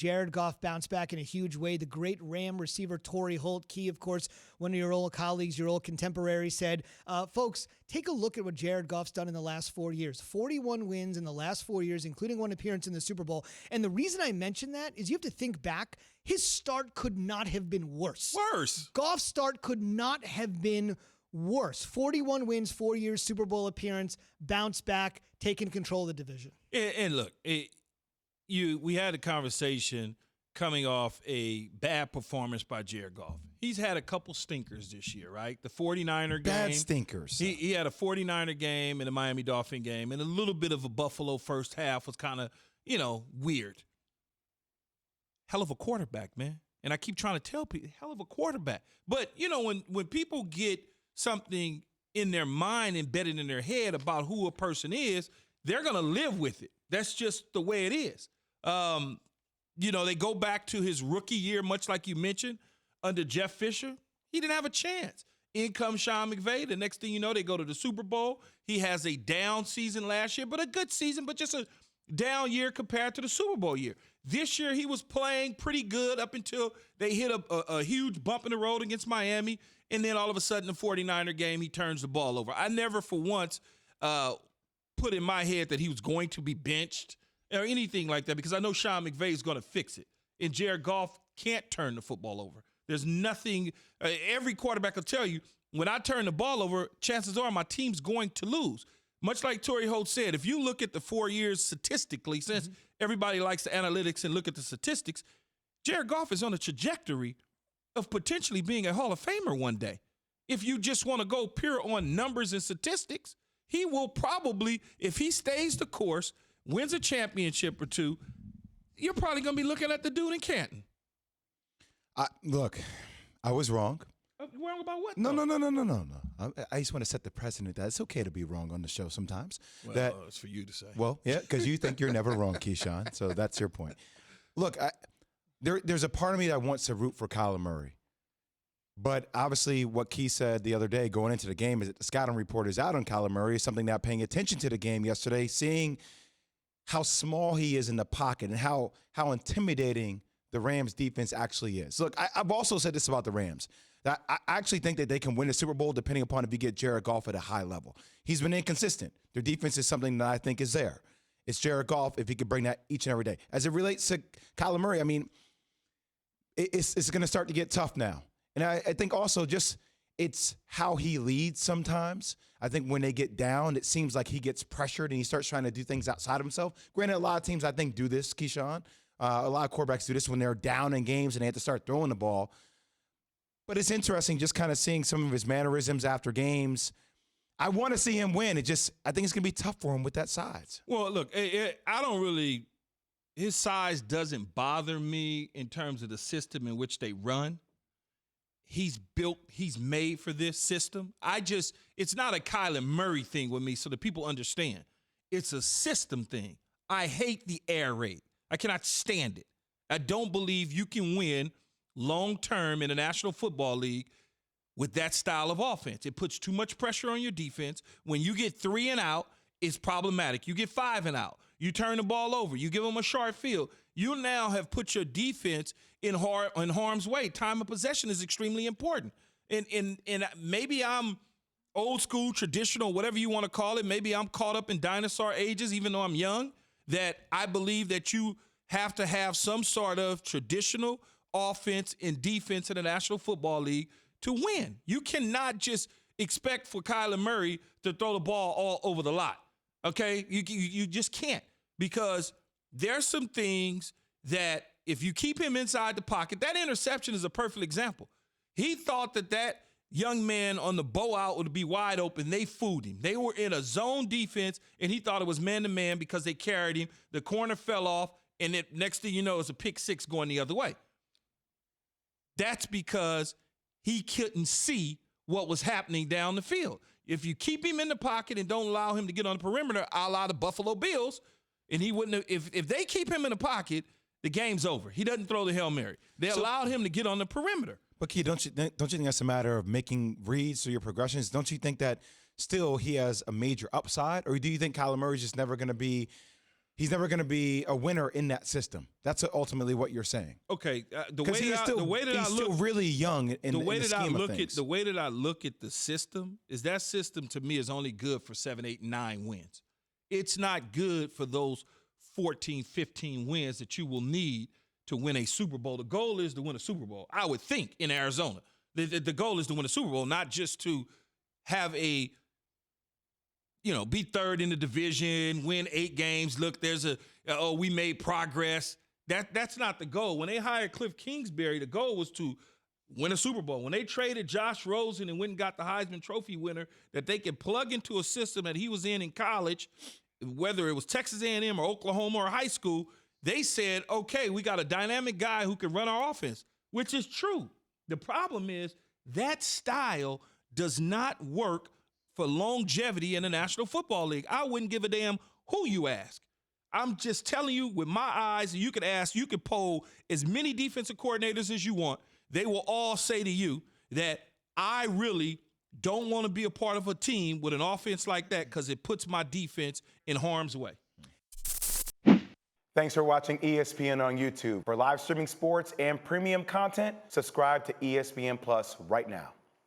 Jared Goff bounced back in a huge way. The great Ram receiver Torrey Holt, Key, of course, one of your old colleagues, your old contemporary, said, folks, take a look at what Jared Goff's done in the last 4 years. 41 wins in the last 4 years, including one appearance in the Super Bowl. And the reason I mention that is you have to think back. His start could not have been worse. Goff's start could not have been worse. 41 wins, 4 years, Super Bowl appearance, bounce back, taking control of the division. And look, we had a conversation coming off a bad performance by Jared Goff. He's had a couple stinkers this year, right? The 49er game. Bad stinkers. He had a 49er game and a Miami Dolphin game, and a little bit of a Buffalo first half was kind of, weird. Hell of a quarterback, man. And I keep trying to tell people, hell of a quarterback. But, when people get something in their mind embedded in their head about who a person is, they're going to live with it. That's just the way it is. They go back to his rookie year, much like you mentioned, under Jeff Fisher. He didn't have a chance. In comes Sean McVay. The next thing you know, they go to the Super Bowl. He has a down season last year, but a good season, but just a down year compared to the Super Bowl year. This year, he was playing pretty good up until they hit a huge bump in the road against Miami, and then all of a sudden, the 49er game, he turns the ball over. I never for once put in my head that he was going to be benched or anything like that, because I know Sean McVay is going to fix it. And Jared Goff can't turn the football over. There's nothing every quarterback will tell you, when I turn the ball over, chances are my team's going to lose. Much like Torrey Holt said, if you look at the 4 years statistically, since everybody likes the analytics and look at the statistics, Jared Goff is on a trajectory of potentially being a Hall of Famer one day. If you just want to go pure on numbers and statistics, he will probably, if he stays the course, wins a championship or two, you're probably going to be looking at the dude in Canton. Look, I was wrong. Wrong about what? No. I just want to set the precedent that it's okay to be wrong on the show sometimes. Well, it's for you to say. Well, yeah, because you think you're never wrong, Keyshawn. So that's your point. Look, there's a part of me that wants to root for Kyler Murray. But obviously what Key said the other day going into the game is that the scouting report is out on Kyler Murray is something that paying attention to the game yesterday, seeing how small he is in the pocket and how intimidating the Rams defense actually is. Look, I've also said this about the Rams. That I actually think that they can win the Super Bowl depending upon if you get Jared Goff at a high level. He's been inconsistent. Their defense is something that I think is there. It's Jared Goff if he could bring that each and every day. As it relates to Kyler Murray, I mean, it's going to start to get tough now. And I think also just it's how he leads sometimes. I think when they get down, it seems like he gets pressured and he starts trying to do things outside himself. Granted, a lot of teams, I think, do this, Keyshawn. A lot of quarterbacks do this when they're down in games and they have to start throwing the ball. But it's interesting just kind of seeing some of his mannerisms after games. I want to see him win. I think it's going to be tough for him with that size. Well, look, I don't really – his size doesn't bother me in terms of the system in which they run. He's made for this system. It's not a Kyler Murray thing with me so that people understand. It's a system thing. I hate the air raid. I cannot stand it. I don't believe you can win long-term in the National Football League with that style of offense. It puts too much pressure on your defense. When you get 3 and out, it's problematic. You get 5 and out. You turn the ball over. You give them a short field. You now have put your defense in harm's way. Time of possession is extremely important. And maybe I'm old school, traditional, whatever you want to call it. Maybe I'm caught up in dinosaur ages, even though I'm young, that I believe that you have to have some sort of traditional offense and defense in the National Football League to win. You cannot just expect for Kyler Murray to throw the ball all over the lot, okay? You just can't, because there's some things that if you keep him inside the pocket, that interception is a perfect example. He thought that young man on the bow out would be wide open. They fooled him. They were in a zone defense, and he thought it was man-to-man because they carried him. The corner fell off, and then next thing you know, it's a pick six going the other way. That's because he couldn't see what was happening down the field. If you keep him in the pocket and don't allow him to get on the perimeter, a la the Buffalo Bills, and he wouldn't have, if they keep him in the pocket, the game's over. He doesn't throw the Hail Mary. They allowed him to get on the perimeter. But Key, don't you think that's a matter of making reads through your progressions? Don't you think that still he has a major upside? Or do you think Kyler Murray's just never going to be He's never going to be a winner in that system. That's ultimately what you're saying. Okay, the Because he's still really young in the scheme of things. The way that I look at the system is that system to me is only good for 7, 8, 9 wins. It's not good for those 14, 15 wins that you will need to win a Super Bowl. The goal is to win a Super Bowl, I would think, in Arizona. The goal is to win a Super Bowl, not just to have be third in the division, win 8 games. Look, we made progress. That's not the goal. When they hired Cliff Kingsbury, the goal was to win a Super Bowl. When they traded Josh Rosen and went and got the Heisman Trophy winner that they could plug into a system that he was in college, whether it was Texas A&M or Oklahoma or high school, they said, okay, we got a dynamic guy who can run our offense, which is true. The problem is that style does not work for longevity in the National Football League. I wouldn't give a damn who you ask. I'm just telling you with my eyes, you could poll as many defensive coordinators as you want. They will all say to you that I really don't want to be a part of a team with an offense like that because it puts my defense in harm's way. Thanks for watching ESPN on YouTube. For live streaming sports and premium content, subscribe to ESPN Plus right now.